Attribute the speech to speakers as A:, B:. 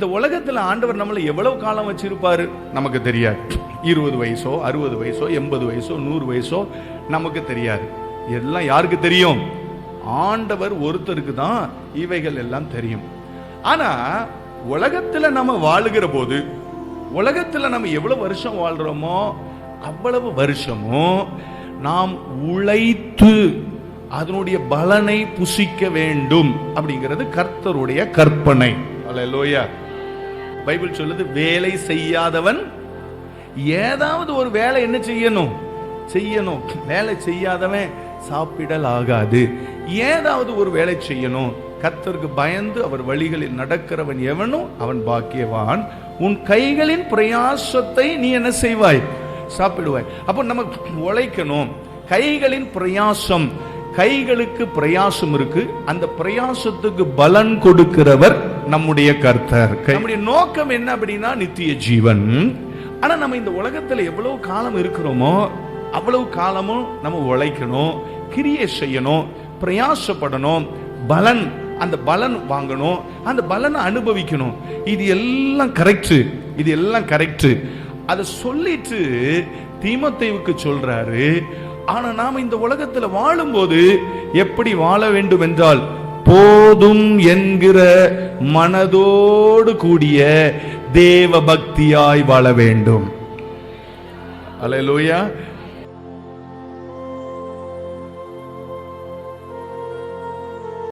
A: இந்த உலகத்துல ஆண்டவர் நம்மளை எவ்வளவு காலம் வச்சிருப்பாரு நமக்கு தெரியாது. 20 வயசோ 60 வயசோ 80 வயசோ 100 வயசோ நமக்கு தெரியாது. எல்லாம் யாருக்கு தெரியும்? ஆண்டவர் ஒருத்தருக்கு தான் இவைகள் எல்லாம் தெரியும். ஆனா உலகத்துல நம்ம வாழுகிற போது, உலகத்துல நம்ம எவ்வளவு வருஷம் வாழ்றோமோ அவ்வளவு வருஷமும் நாம் உழைத்து அதனுடைய பலனை புசிக்க வேண்டும் அப்படிங்கிறது கர்த்தருடைய கற்பனை. அல்லேலூயா. பைபிள் சொல்லுது, வேலை செய்யாதவன் ஏதாவது ஒரு வேலை என்ன செய்யணும்? வேலை செய்யாதவன் சாப்பிடல் ஆகாது. ஏதாவது ஒரு வேலை செய்யணும். கர்த்தருக்கு பயந்து அவர் வழிகளில் நடக்கிறவன் எவனும் அவன் பாக்கியவான். உன் கைகளின் பிரயாசத்தை நீ என்ன செய்வாய்? சாப்பிடுவாய். அப்போ நம்ம உழைக்கணும். கைகளின் பிரயாசம், கைகளுக்கு பிரயாசம் இருக்கு. அந்த பிரயாசத்துக்கு பலன் கொடுக்கிறவர் நம்முடைய கர்த்தர். நம்முடைய நோக்கம் என்ன அப்படின்னா நித்திய ஜீவன். ஆனா நம்ம இந்த உலகத்துல எவ்வளவு காலம் இருக்கிறோமோ அவ்வளவு காலமும் நம்ம உழைக்கணும், கிரியை செய்யணும், பிரயாசப்படணும், பலன், அந்த பலன் வாங்கணும், அந்த பலனை அனுபவிக்கணும். இது எல்லாம் கரெக்ட். அதை சொல்லிட்டு தீமோத்தேயுவுக்கு சொல்றாரு. ஆனா நாம இந்த உலகத்துல வாழும்போது எப்படி வாழ வேண்டும் என்றால், போதும் என்கிற மனதோடு கூடிய தேவ பக்தியாய் வாழ வேண்டும். அல்லேலூயா.